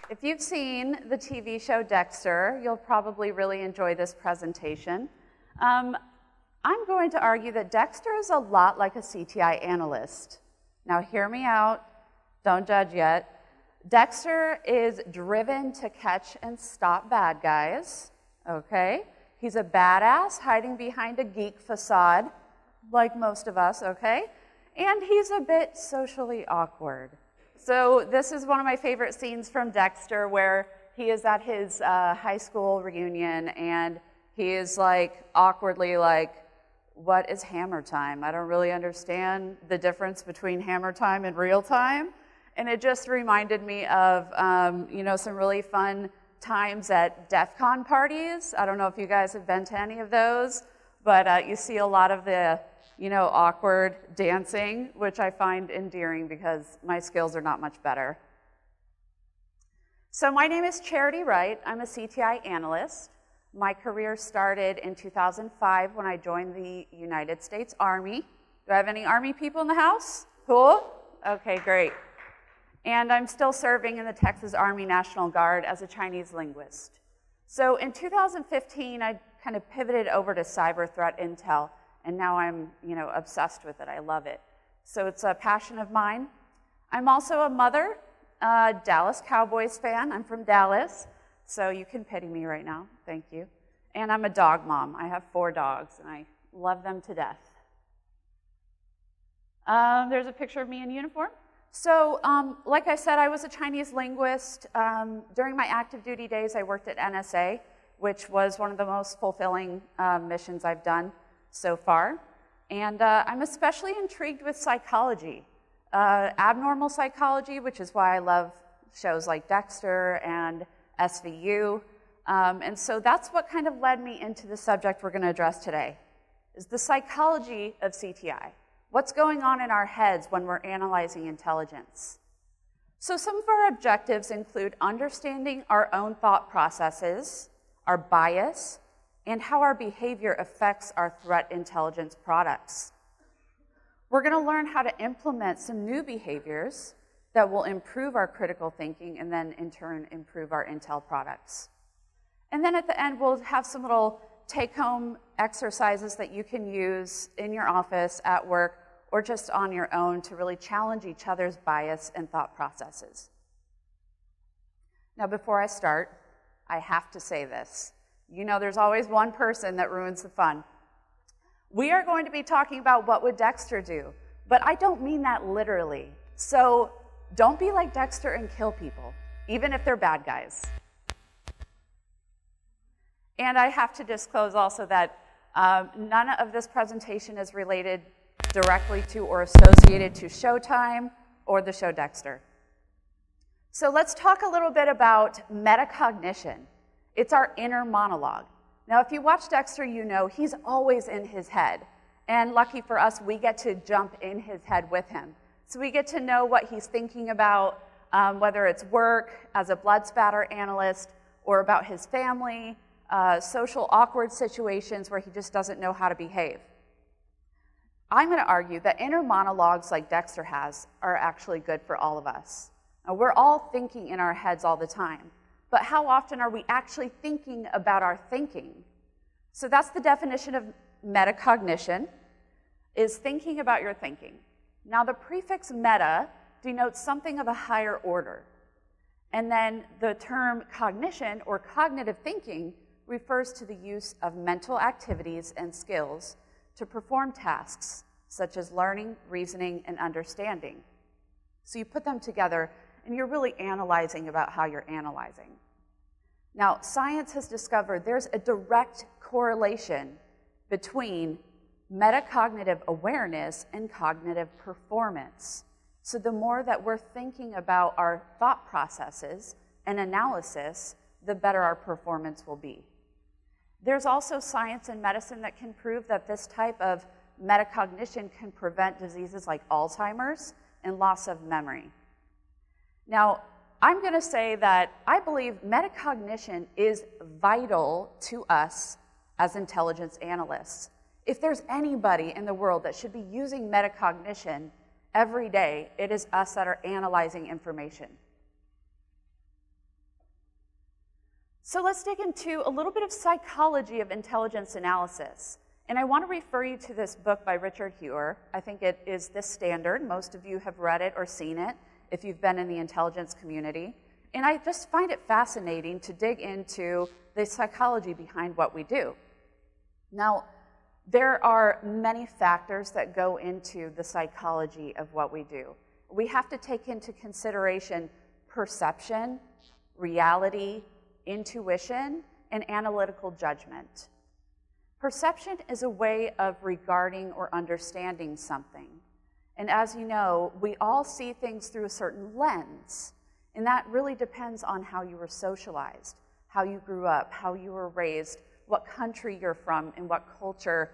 If you've seen the TV show Dexter, you'll probably really enjoy this presentation. I'm going to argue that Dexter is a lot like a CTI analyst. Now hear me out, don't judge yet. Dexter is driven to catch and stop bad guys, okay? He's a badass hiding behind a geek facade, like most of us, okay? And he's a bit socially awkward. So this is one of my favorite scenes from Dexter where he is at his high school reunion and he is like awkwardly like, what is hammer time? I don't really understand the difference between hammer time and real time. And it just reminded me of, some really fun times at DEF CON parties. I don't know if you guys have been to any of those, but you see a lot of the awkward dancing, which I find endearing because my skills are not much better. So my name is Charity Wright. I'm a CTI analyst. My career started in 2005 when I joined the United States Army. Do I have any Army people in the house? Cool? Okay, great. And I'm still serving in the Texas Army National Guard as a Chinese linguist. So in 2015, I kind of pivoted over to cyber threat intel. And now I'm, obsessed with it. I love it. So it's a passion of mine. I'm also a mother, Dallas Cowboys fan. I'm from Dallas, so you can pity me right now. Thank you. And I'm a dog mom. I have 4 dogs, and I love them to death. There's a picture of me in uniform. So, like I said, I was a Chinese linguist. During my active duty days, I worked at NSA, which was one of the most fulfilling missions I've done so far. And I'm especially intrigued with psychology, abnormal psychology, which is why I love shows like Dexter and SVU. And so that's what kind of led me into the subject we're going to address today, is the psychology of CTI. What's going on in our heads when we're analyzing intelligence? So some of our objectives include understanding our own thought processes, our bias, and how our behavior affects our threat intelligence products. We're going to learn how to implement some new behaviors that will improve our critical thinking and then in turn improve our intel products. And then at the end, we'll have some little take-home exercises that you can use in your office, at work, or just on your own to really challenge each other's bias and thought processes. Now, before I start, I have to say this. There's always one person that ruins the fun. We are going to be talking about what would Dexter do, but I don't mean that literally. So don't be like Dexter and kill people, even if they're bad guys. And I have to disclose also that none of this presentation is related directly to or associated to Showtime or the show Dexter. So let's talk a little bit about metacognition. It's our inner monologue. Now, if you watch Dexter, he's always in his head. And lucky for us, we get to jump in his head with him. So we get to know what he's thinking about, whether it's work as a blood spatter analyst or about his family, social awkward situations where he just doesn't know how to behave. I'm going to argue that inner monologues like Dexter has are actually good for all of us. Now, we're all thinking in our heads all the time. But how often are we actually thinking about our thinking? So that's the definition of metacognition, is thinking about your thinking. Now the prefix meta denotes something of a higher order. And then the term cognition or cognitive thinking refers to the use of mental activities and skills to perform tasks such as learning, reasoning, and understanding. So you put them together and you're really analyzing about how you're analyzing. Now, science has discovered there's a direct correlation between metacognitive awareness and cognitive performance. So the more that we're thinking about our thought processes and analysis, the better our performance will be. There's also science and medicine that can prove that this type of metacognition can prevent diseases like Alzheimer's and loss of memory. Now, I'm going to say that I believe metacognition is vital to us as intelligence analysts. If there's anybody in the world that should be using metacognition every day, it is us that are analyzing information. So let's dig into a little bit of psychology of intelligence analysis. And I want to refer you to this book by Richard Huer. I think it is the standard. Most of you have read it or seen it if you've been in the intelligence community. And I just find it fascinating to dig into the psychology behind what we do. Now, there are many factors that go into the psychology of what we do. We have to take into consideration perception, reality, intuition, and analytical judgment. Perception is a way of regarding or understanding something. And as you know, we all see things through a certain lens. And that really depends on how you were socialized, how you grew up, how you were raised, what country you're from, and what culture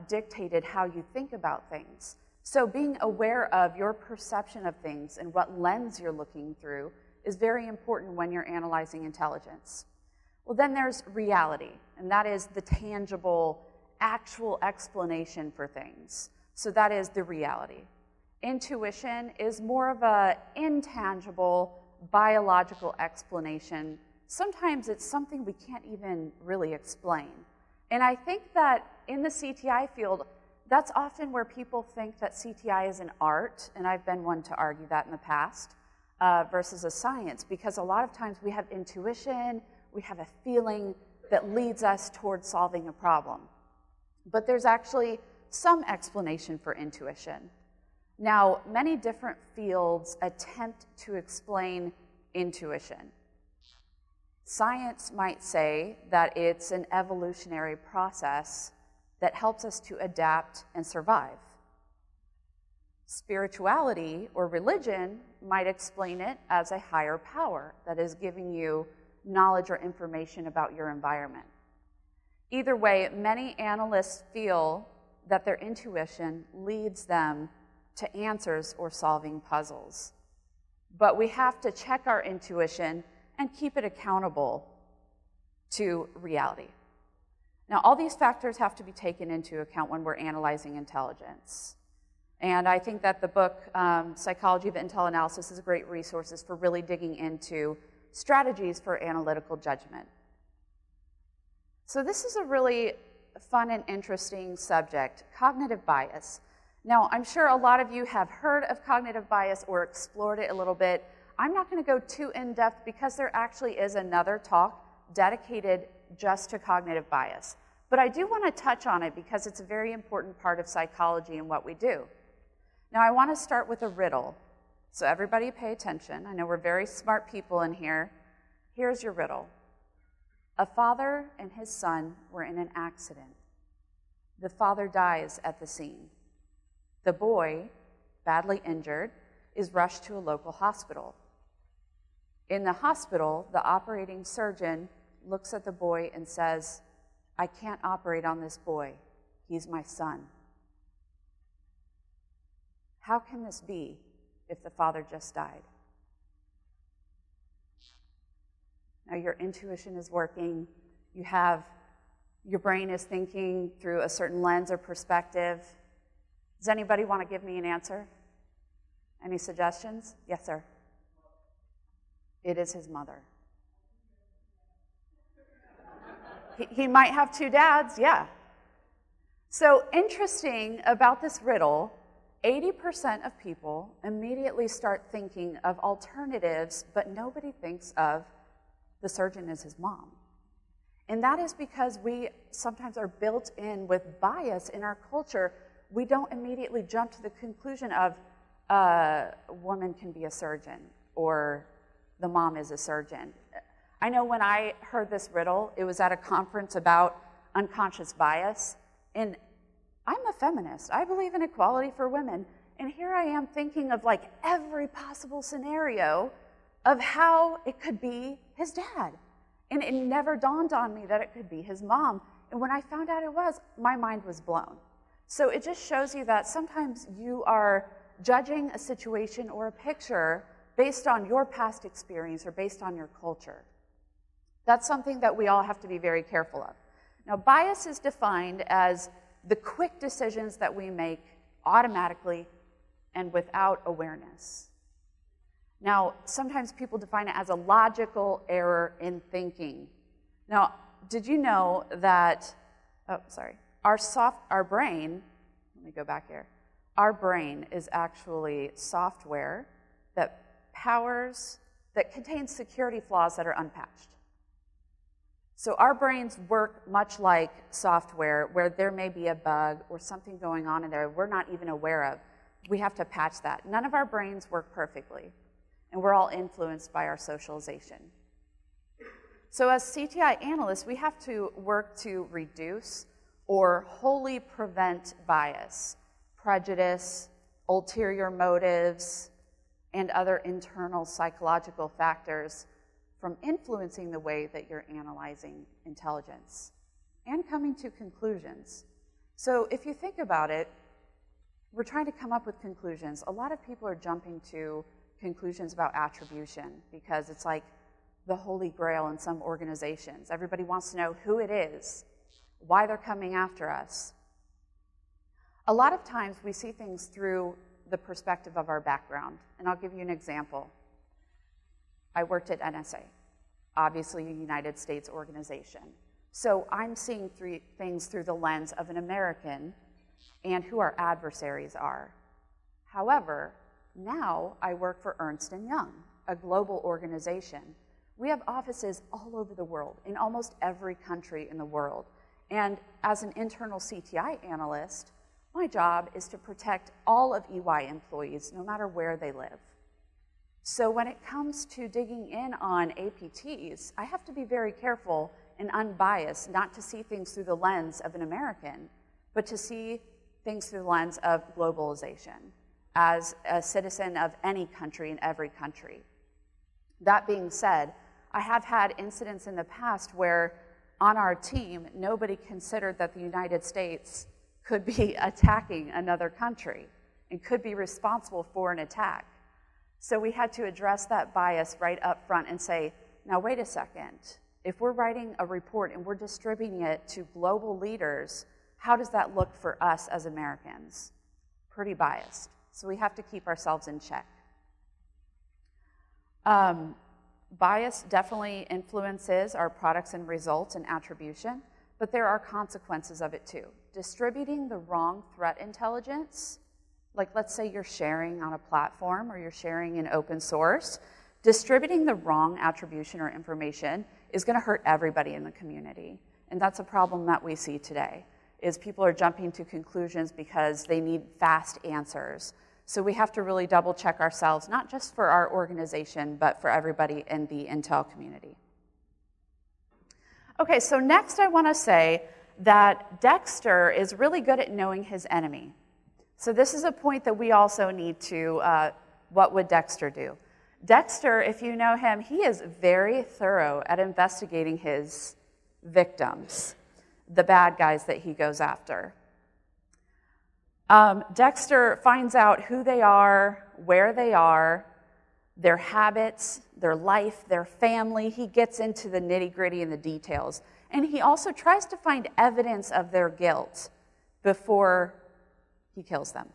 dictated how you think about things. So being aware of your perception of things and what lens you're looking through is very important when you're analyzing intelligence. Well, then there's reality, and that is the tangible, actual explanation for things. So that is the reality. Intuition is more of an intangible, biological explanation. Sometimes it's something we can't even really explain. And I think that in the CTI field, that's often where people think that CTI is an art, and I've been one to argue that in the past, versus a science, because a lot of times we have intuition, we have a feeling that leads us towards solving a problem. But there's actually some explanation for intuition. Now, many different fields attempt to explain intuition. Science might say that it's an evolutionary process that helps us to adapt and survive. Spirituality or religion might explain it as a higher power that is giving you knowledge or information about your environment. Either way, many analysts feel that their intuition leads them to answers or solving puzzles. But we have to check our intuition and keep it accountable to reality. Now, all these factors have to be taken into account when we're analyzing intelligence. And I think that the book, Psychology of Intel Analysis, is a great resource for really digging into strategies for analytical judgment. So this is a really fun and interesting subject, cognitive bias. Now, I'm sure a lot of you have heard of cognitive bias or explored it a little bit. I'm not going to go too in-depth because there actually is another talk dedicated just to cognitive bias. But I do want to touch on it because it's a very important part of psychology and what we do. Now, I want to start with a riddle. So everybody pay attention. I know we're very smart people in here. Here's your riddle. A father and his son were in an accident. The father dies at the scene. The boy, badly injured, is rushed to a local hospital. In the hospital, the operating surgeon looks at the boy and says, "I can't operate on this boy. He's my son." How can this be if the father just died? Now your intuition is working. Your brain is thinking through a certain lens or perspective. Does anybody want to give me an answer? Any suggestions? Yes, sir. It is his mother. He might have two dads, yeah. So interesting about this riddle, 80% of people immediately start thinking of alternatives, but nobody thinks of the surgeon as his mom. And that is because we sometimes are built in with bias in our culture. We don't immediately jump to the conclusion of a woman can be a surgeon or the mom is a surgeon. I know when I heard this riddle, it was at a conference about unconscious bias, and I'm a feminist. I believe in equality for women, and here I am thinking of like every possible scenario of how it could be his dad. And it never dawned on me that it could be his mom. And when I found out it was, my mind was blown. So it just shows you that sometimes you are judging a situation or a picture based on your past experience or based on your culture. That's something that we all have to be very careful of. Now, bias is defined as the quick decisions that we make automatically and without awareness. Now, sometimes people define it as a logical error in thinking. Now, did you know that, our brain, let me go back here. Our brain is actually software that contains security flaws that are unpatched. So our brains work much like software where there may be a bug or something going on in there we're not even aware of. We have to patch that. None of our brains work perfectly, and we're all influenced by our socialization. So as CTI analysts, we have to work to reduce or wholly prevent bias, prejudice, ulterior motives, and other internal psychological factors from influencing the way that you're analyzing intelligence and coming to conclusions. So if you think about it, we're trying to come up with conclusions. A lot of people are jumping to conclusions about attribution because it's like the holy grail in some organizations. Everybody wants to know who it is, why they're coming after us. A lot of times we see things through the perspective of our background, and I'll give you an example. I worked at NSA, obviously a United States organization. So I'm seeing things through the lens of an American and who our adversaries are. However, now I work for Ernst & Young, a global organization. We have offices all over the world, in almost every country in the world. And as an internal CTI analyst, my job is to protect all of EY employees, no matter where they live. So when it comes to digging in on APTs, I have to be very careful and unbiased, not to see things through the lens of an American, but to see things through the lens of globalization as a citizen of any country in every country. That being said, I have had incidents in the past where on our team, nobody considered that the United States could be attacking another country and could be responsible for an attack. So we had to address that bias right up front and say, now wait a second, if we're writing a report and we're distributing it to global leaders, how does that look for us as Americans? Pretty biased. So we have to keep ourselves in check. Bias definitely influences our products and results and attribution, but there are consequences of it too. Distributing the wrong threat intelligence, like let's say you're sharing on a platform or you're sharing in open source, distributing the wrong attribution or information is going to hurt everybody in the community. And that's a problem that we see today, is people are jumping to conclusions because they need fast answers. So we have to really double check ourselves, not just for our organization, but for everybody in the Intel community. Okay, so next I want to say that Dexter is really good at knowing his enemy. So this is a point that we also need to, what would Dexter do? Dexter, if you know him, he is very thorough at investigating his victims, the bad guys that he goes after. Dexter finds out who they are, where they are, their habits, their life, their family. He gets into the nitty-gritty and the details. And he also tries to find evidence of their guilt before he kills them.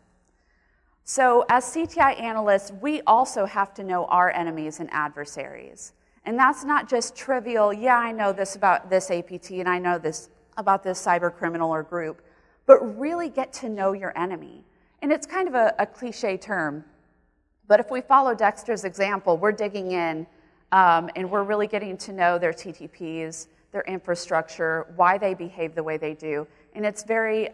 So as CTI analysts, we also have to know our enemies and adversaries. And that's not just trivial, yeah, I know this about this APT and I know this about this cyber criminal or group, but really get to know your enemy. And it's kind of a cliche term, but if we follow Dexter's example, we're digging in and we're really getting to know their TTPs, their infrastructure, why they behave the way they do. And it's very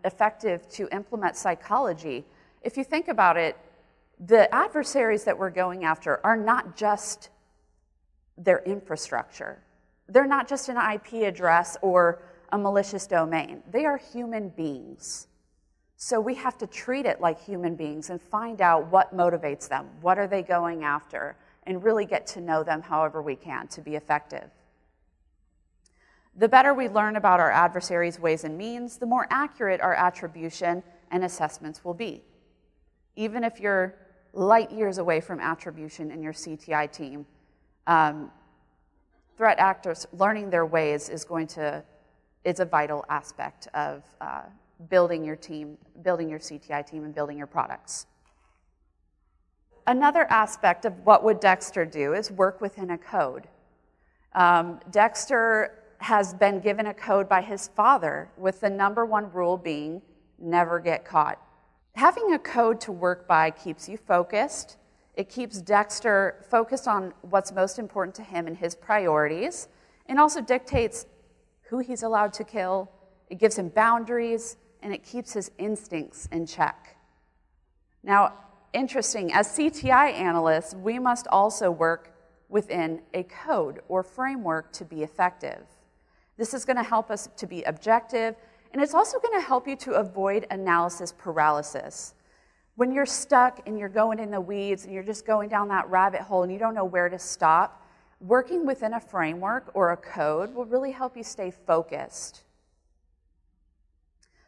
effective to implement psychology. If you think about it, the adversaries that we're going after are not just their infrastructure. They're not just an IP address or a malicious domain. They are human beings. So we have to treat it like human beings and find out what motivates them, what are they going after, and really get to know them however we can to be effective. The better we learn about our adversaries' ways and means, the more accurate our attribution and assessments will be. Even if you're light years away from attribution in your CTI team, threat actors learning their ways is a vital aspect of building your team, building your CTI team, and building your products. another aspect of what would Dexter do is work within a code. Dexter has been given a code by his father with the #1 rule being never get caught. Having a code to work by keeps you focused. It keeps Dexter focused on what's most important to him and his priorities, and also dictates who he's allowed to kill. It gives him boundaries, and it keeps his instincts in check. Now, interesting, as CTI analysts, we must also work within a code or framework to be effective. This is going to help us to be objective, and it's also going to help you to avoid analysis paralysis. When you're stuck and you're going in the weeds and you're just going down that rabbit hole and you don't know where to stop, working within a framework or a code will really help you stay focused.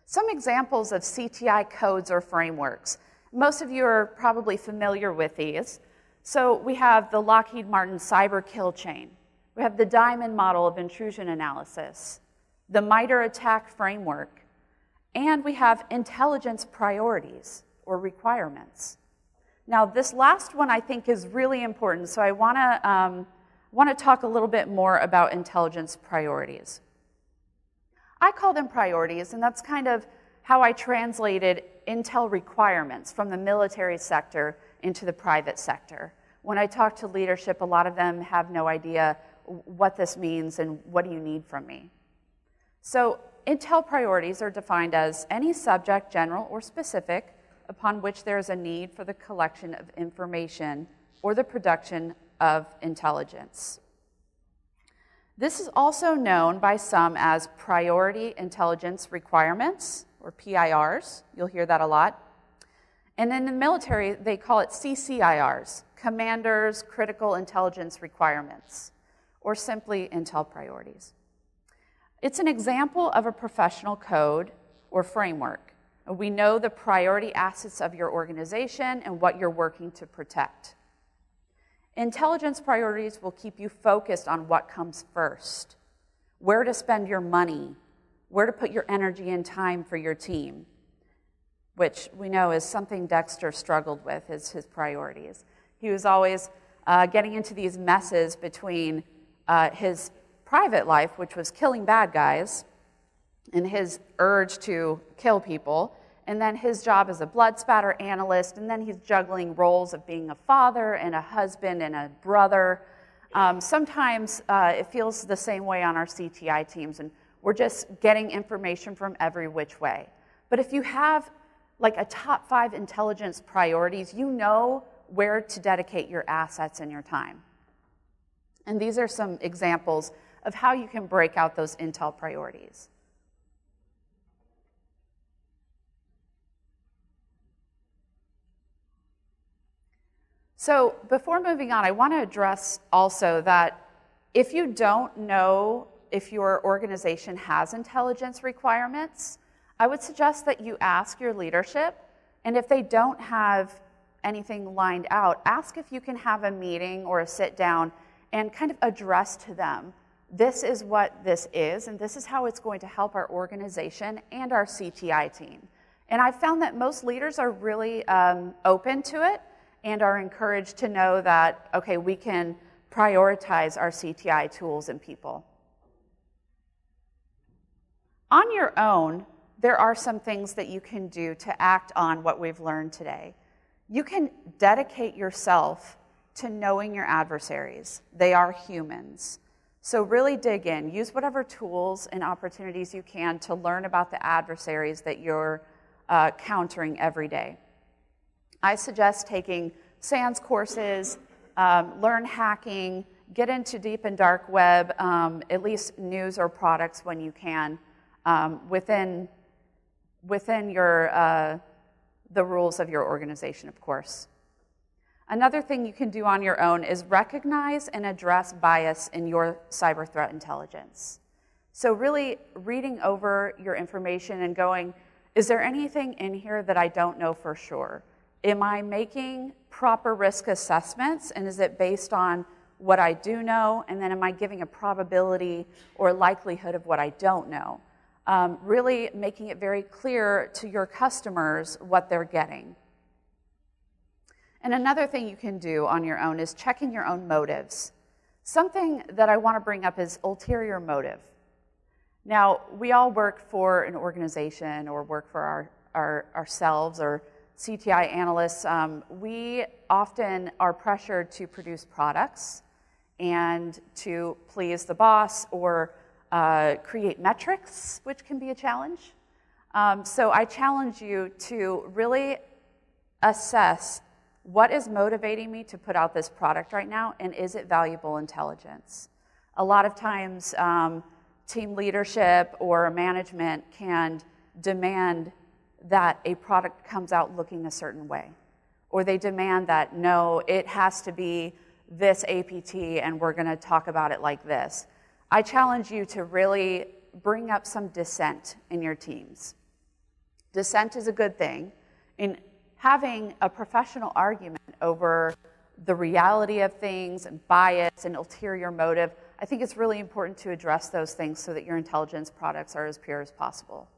Some examples of CTI codes or frameworks. Most of you are probably familiar with these. So we have the Lockheed Martin cyber kill chain. We have the Diamond model of intrusion analysis, the MITRE attack framework, and we have intelligence priorities or requirements. Now, this last one I think is really important, so I want to talk a little bit more about intelligence priorities. I call them priorities, and that's kind of how I translated intel requirements from the military sector into the private sector. When I talk to leadership, a lot of them have no idea what this means and what do you need from me. So intel priorities are defined as any subject, general or specific, upon which there is a need for the collection of information or the production of intelligence. This is also known by some as priority intelligence requirements, or PIRs. You'll hear that a lot. And in the military, they call it CCIRs, Commanders Critical Intelligence Requirements, or simply intel priorities. It's an example of a professional code or framework. We know the priority assets of your organization and what you're working to protect. Intelligence priorities will keep you focused on what comes first, where to spend your money, where to put your energy and time for your team, which we know is something Dexter struggled with, is his priorities. He was always getting into these messes between his private life, which was killing bad guys, and his urge to kill people, and then his job as a blood spatter analyst, and then he's juggling roles of being a father and a husband and a brother. Sometimes it feels the same way on our CTI teams, and we're just getting information from every which way. But if you have like a top 5 intelligence priorities, you know where to dedicate your assets and your time. And these are some examples of how you can break out those intel priorities. So before moving on, I want to address also that if you don't know if your organization has intelligence requirements, I would suggest that you ask your leadership, and if they don't have anything lined out, ask if you can have a meeting or a sit down and kind of address to them, this is what this is, and this is how it's going to help our organization and our CTI team. And I've found that most leaders are really open to it and are encouraged to know that, okay, we can prioritize our CTI tools and people. On your own, there are some things that you can do to act on what we've learned today. You can dedicate yourself to knowing your adversaries. They are humans. So really dig in. Use whatever tools and opportunities you can to learn about the adversaries that you're countering every day. I suggest taking SANS courses, learn hacking, get into deep and dark web, at least news or products when you can, within your, the rules of your organization, of course. Another thing you can do on your own is recognize and address bias in your cyber threat intelligence. So really reading over your information and going, is there anything in here that I don't know for sure? Am I making proper risk assessments, and is it based on what I do know, and then am I giving a probability or likelihood of what I don't know? Really making it very clear to your customers what they're getting. And another thing you can do on your own is checking your own motives. Something that I want to bring up is ulterior motive. Now, we all work for an organization or work for ourselves or CTI analysts. We often are pressured to produce products and to please the boss or create metrics, which can be a challenge. So I challenge you to really assess what is motivating me to put out this product right now, and is it valuable intelligence? A lot of times, team leadership or management can demand that a product comes out looking a certain way. Or they demand that, no, it has to be this APT and we're going to talk about it like this. I challenge you to really bring up some dissent in your teams. Dissent is a good thing. In having a professional argument over the reality of things and bias and ulterior motive, I think it's really important to address those things so that your intelligence products are as pure as possible.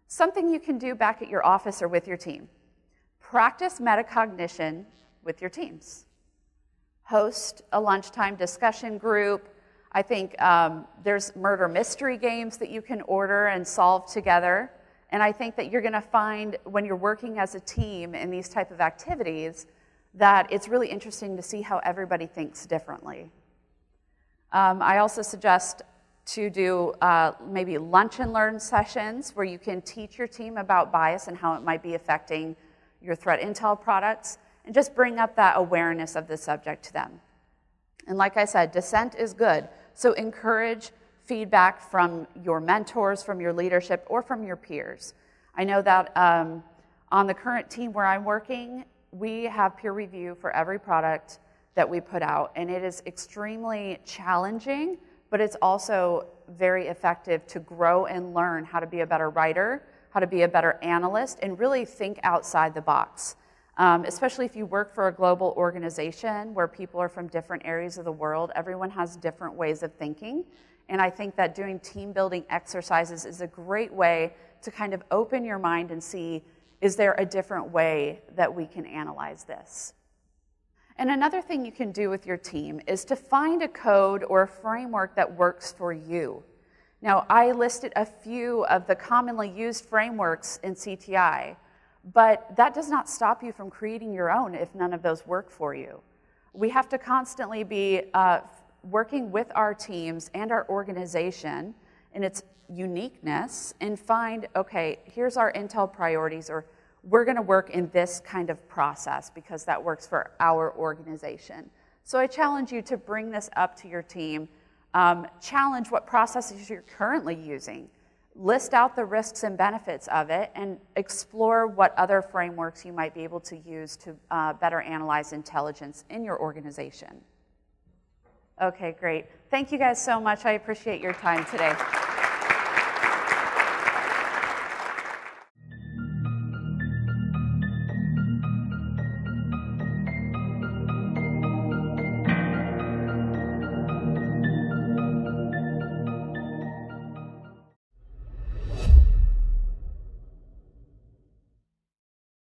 Something you can do back at your office or with your team. Practice metacognition with your teams. Host a lunchtime discussion group. I think there's murder mystery games that you can order and solve together. And I think that you're going to find when you're working as a team in these type of activities that it's really interesting to see how everybody thinks differently. I also suggest to do maybe lunch and learn sessions where you can teach your team about bias and how it might be affecting your threat intel products, and just bring up that awareness of the subject to them. And like I said, dissent is good, so encourage feedback from your mentors, from your leadership, or from your peers. I know that on the current team where I'm working, we have peer review for every product that we put out, and it is extremely challenging, but it's also very effective to grow and learn how to be a better writer, how to be a better analyst, and really think outside the box. Especially if you work for a global organization where people are from different areas of the world, everyone has different ways of thinking. And I think that doing team building exercises is a great way to kind of open your mind and see, is there a different way that we can analyze this? And another thing you can do with your team is to find a code or a framework that works for you. Now, I listed a few of the commonly used frameworks in CTI, but that does not stop you from creating your own if none of those work for you. We have to constantly be working with our teams and our organization in its uniqueness and find, okay, here's our intel priorities, or we're going to work in this kind of process because that works for our organization. So I challenge you to bring this up to your team, challenge what processes you're currently using, list out the risks and benefits of it, and explore what other frameworks you might be able to use to better analyze intelligence in your organization. Okay, great. Thank you guys so much. I appreciate your time today.